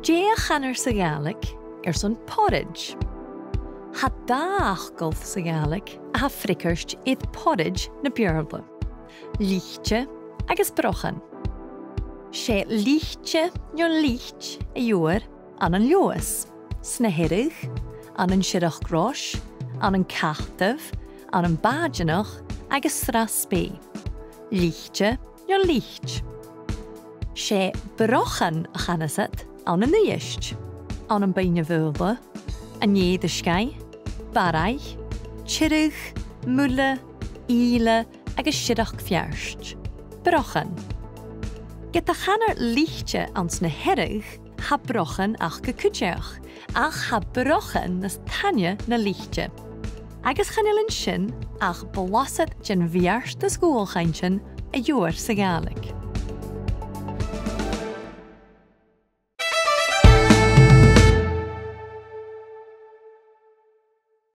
Dé a chanar sa Gaelic son porridge. Ha daach golf sa Gaelic a ha frickerst iad porridge na bearla. Líchte agus brochan. Sé líchte yon lícht a dúr an leos. Sna hirrig, an siadach gros, an cachtah, an bájanach agus sraspé. Líchte yon lícht. Sé brochan a chanasat an níist. An baine bhúla, a néad a sky, baraich, tirig, mulle, íle agus siadach fiarst. Brochan. Get a chanar líchte ans na herrig, ha brochan ach gecuteach, ach ha brochan nas tanja na líchte. Agus chanilin sin ach belasset jen viarst de schoolgeintjen a joer sa Gaelic.